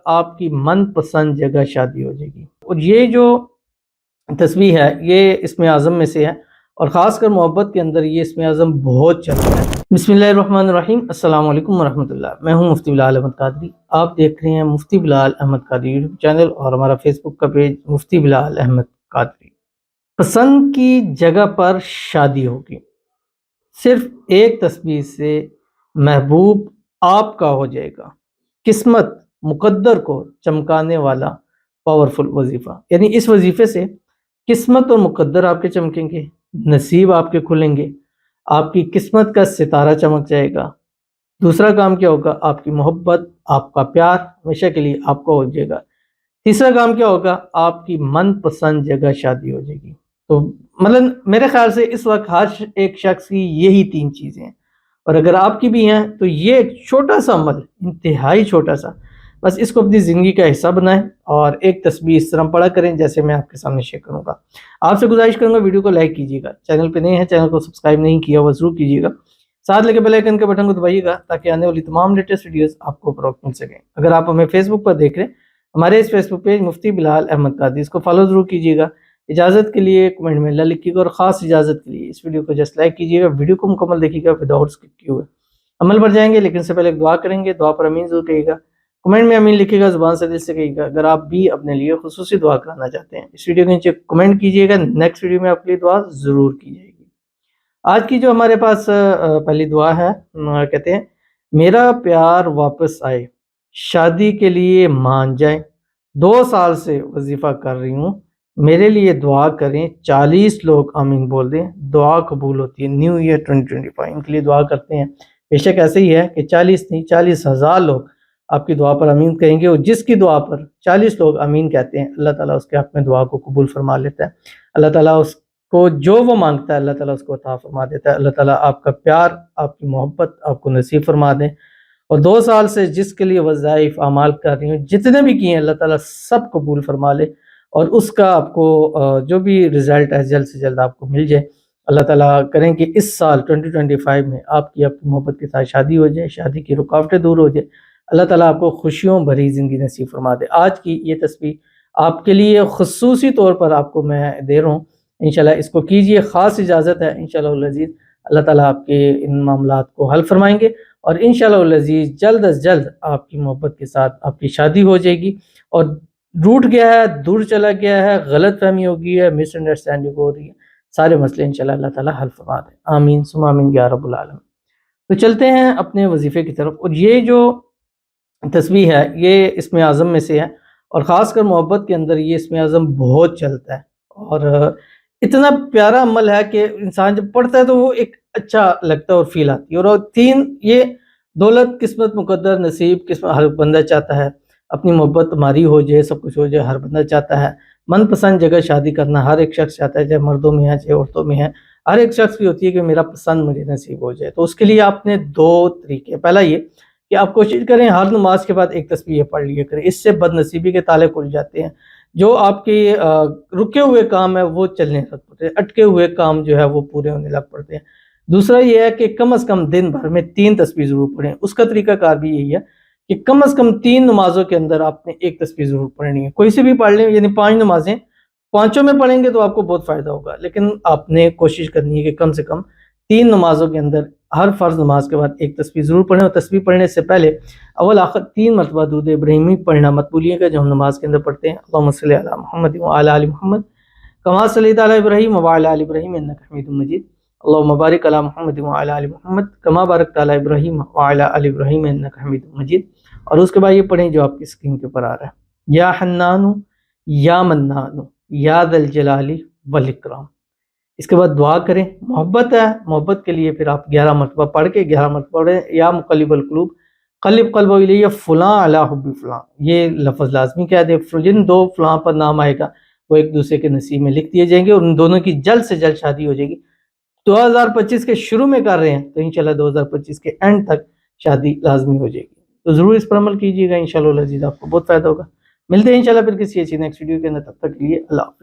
آپ کی من پسند جگہ شادی ہو جائے گی۔ اور یہ جو تسبیح ہے یہ اسم اعظم میں سے ہے، اور خاص کر محبت کے اندر یہ اسم اعظم بہت چلتا ہے۔ بسم اللہ الرحمن الرحیم، السلام علیکم ورحمۃ اللہ۔ میں ہوں مفتی بلال احمد قادری، آپ دیکھ رہے ہیں مفتی بلال احمد قادری یوٹیوب چینل اور ہمارا فیس بک کا پیج مفتی بلال احمد قادری۔ پسند کی جگہ پر شادی ہوگی، صرف ایک تسبیح سے محبوب آپ کا ہو جائے گا۔ قسمت مقدر کو چمکانے والا پاورفل وظیفہ، یعنی اس وظیفے سے قسمت اور مقدر آپ کے چمکیں گے، نصیب آپ کے کھلیں گے، آپ کی قسمت کا ستارہ چمک جائے گا۔ دوسرا کام کیا ہوگا؟ آپ کی محبت، آپ کا پیار ہمیشہ کے لیے آپ کو ہو جائے گا۔ تیسرا کام کیا ہوگا؟ آپ کی من پسند جگہ شادی ہو جائے گی۔ تو مثلا میرے خیال سے اس وقت ہر ایک شخص کی یہی تین چیزیں ہیں، اور اگر آپ کی بھی ہیں تو یہ ایک چھوٹا سا عمل، انتہائی چھوٹا سا، بس اس کو اپنی زندگی کا حصہ بنائیں اور ایک تسبیح اس طرح پڑھا کریں جیسے میں آپ کے سامنے شیئر کروں گا۔ آپ سے گزارش کروں گا ویڈیو کو لائک کیجیے گا، چینل پہ نئے ہیں چینل کو سبسکرائب نہیں کیا وہ ضرور کیجیے گا، ساتھ لگے بیل آئیکن کے بٹن کو دبائیے گا تاکہ آنے والی تمام لیٹسٹ ویڈیوز آپ کو فروغ مل سکیں۔ اگر آپ ہمیں فیس بک پر دیکھ رہے ہیں، ہمارے اس فیس بک پیج مفتی بلال احمد قادری، اس کو فالو ضرور کیجیے گا۔ اجازت کے لیے کمنٹ میں اللہ لکھیے گا، اور خاص اجازت کے لیے اس ویڈیو کو جسٹ لائک کیجیے گا، ویڈیو کو مکمل دیکھیے گا وداؤٹ اسکپ کیے ہوئے۔ عمل پر جائیں گے لیکن سے پہلے ایک دعا کریں گے، دعا پر امین ضرور کہیے گا، کمنٹ میں امین لکھیے گا، زبان سے دل سے کہیے گا۔ اگر آپ بھی اپنے لیے خصوصی دعا کرانا چاہتے ہیں اس ویڈیو کے نیچے کمنٹ کیجیے گا، نیکسٹ ویڈیو میں آپ کے لیے دعا ضرور کی جائے گی۔ آج کی جو ہمارے پاس پہلی دعا ہے، کہتے ہیں میرا پیار واپس آئے، شادی کے لیے مان جائیں، 2 سال سے وظیفہ کر رہی ہوں، میرے لیے دعا کریں، 40 لوگ آمین بول دیں، دعا قبول ہوتی ہے۔ نیو ایئر 2025 ان کے لیے دعا کرتے ہیں۔ بے شک ایسے ہی ہے کہ 40 نہیں 40,000 لوگ آپ کی دعا پر امین کہیں گے، اور جس کی دعا پر 40 لوگ امین کہتے ہیں اللہ تعالیٰ اس کے حق میں دعا کو قبول فرما لیتا ہے۔ اللہ تعالیٰ اس کو جو وہ مانگتا ہے اللہ تعالیٰ اس کو عطا فرما دیتا ہے۔ اللہ تعالیٰ آپ کا پیار، آپ کی محبت آپ کو نصیب فرما دیں، اور 2 سال سے جس کے لیے وظائف اعمال کر رہی ہوں جتنے بھی کیے ہیں اللہ تعالیٰ سب قبول فرما لے، اور اس کا آپ کو جو بھی رزلٹ ہے جلد سے جلد آپ کو مل جائے۔ اللہ تعالیٰ کریں کہ اس سال 2025 میں آپ کی محبت کے ساتھ شادی ہو جائے، شادی کی رکاوٹیں دور ہو جائے، اللہ تعالیٰ آپ کو خوشیوں بھری زندگی نصیب فرما دے۔ آج کی یہ تسبیح آپ کے لیے خصوصی طور پر آپ کو میں دے رہا ہوں، انشاءاللہ اس کو کیجئے، خاص اجازت ہے انشاءاللہ العزیز۔ اللہ تعالیٰ آپ کے ان معاملات کو حل فرمائیں گے، اور انشاءاللہ العزیز جلد از جلد آپ کی محبت کے ساتھ آپ کی شادی ہو جائے گی، اور روٹ گیا ہے، دور چلا گیا ہے، غلط فہمی ہو گئی ہے، مس انڈرسٹینڈنگ ہو رہی ہے، سارے مسئلے انشاءاللہ اللہ تعالیٰ حل فرما دیں۔ آمین ثم آمین یا رب العالمین۔ تو چلتے ہیں اپنے وظیفے کی طرف، اور یہ جو تسبیح ہے یہ اسم اعظم میں سے ہے، اور خاص کر محبت کے اندر یہ اسم اعظم بہت چلتا ہے، اور اتنا پیارا عمل ہے کہ انسان جب پڑھتا ہے تو وہ ایک اچھا لگتا ہے اور فیل آتی ہے۔ اور 3 یہ دولت، قسمت، مقدر، نصیب، قسمت ہر بندہ چاہتا ہے اپنی محبت ہماری ہو جائے، سب کچھ ہو جائے، ہر بندہ چاہتا ہے۔ من پسند جگہ شادی کرنا ہر ایک شخص چاہتا ہے، چاہے مردوں میں ہے چاہے عورتوں میں ہے، ہر ایک شخص کی ہوتی ہے کہ میرا پسند مجھے نصیب ہو جائے۔ تو اس کے لیے آپ نے 2 طریقے، پہلا یہ کہ آپ کوشش کریں ہر نماز کے بعد ایک تسبیح پڑھ لیا کریں، اس سے بد نصیبی کے تالے کھل جاتے ہیں، جو آپ کے رکے ہوئے کام ہے وہ چلنے لگ پڑتے ہیں، اٹکے ہوئے کام جو ہے وہ پورے ہونے لگ پڑتے ہیں۔ دوسرا یہ ہے کہ کم از کم دن بھر میں 3 تسبیح ضرور پڑھیں، اس کا طریقہ کار بھی یہی ہے کہ کم از کم 3 نمازوں کے اندر آپ نے ایک تسبیح ضرور پڑھنی ہے، کوئی سے بھی پڑھ لیں، یعنی 5 نمازیں 5 میں پڑھیں گے تو آپ کو بہت فائدہ ہوگا، لیکن آپ نے کوشش کرنی ہے کہ کم سے کم 3 نمازوں کے اندر ہر فرض نماز کے بعد ایک تسبیح ضرور پڑھیں، اور تسبیح پڑھنے سے پہلے اول آخر 3 مرتبہ درود ابراہیمی پڑھنا مت بھولیے گا جو ہم نماز کے اندر پڑھتے ہیں۔ اللہم صلی علی محمد وعلی آل محمد کما صلیت علی ابراہیم وعلی آل ابراہیم انک حمید مجید، اللہم بارک علی محمد وعلی آل محمد کما بارکت علی ابراہیم وعلی آل ابراہیم انک حمید مجید۔ اور اس کے بعد یہ پڑھیں جو آپ کی اسکرین کے اوپر آ رہا ہے، یا حنان یا منان یا ذا الجلال والاکرام۔ اس کے بعد دعا کریں، محبت ہے، محبت کے لیے پھر آپ 11 مرتبہ پڑھ کے 11 مرتبہ پڑھیں، یا مقلب القلوب قلب قلب الیہ فلاں علی حب فلاں، یہ لفظ لازمی کہہ دیں، جن 2 فلاں پر نام آئے گا وہ ایک دوسرے کے نصیب میں لکھ دیے جائیں گے، اور ان دونوں کی جلد سے جلد شادی ہو جائے گی۔ 2025 کے شروع میں کر رہے ہیں تو انشاءاللہ 2025 کے اینڈ تک شادی لازمی ہو جائے گی، تو ضرور اس پر عمل کیجیے گا، انشاءاللہ العزیز آپ کو بہت فائدہ ہوگا۔ ملتے ہیں انشاءاللہ پھر کسی اچھی نیکسٹ ویڈیو کے اندر، تب تک کے لیے اللہ حافظ۔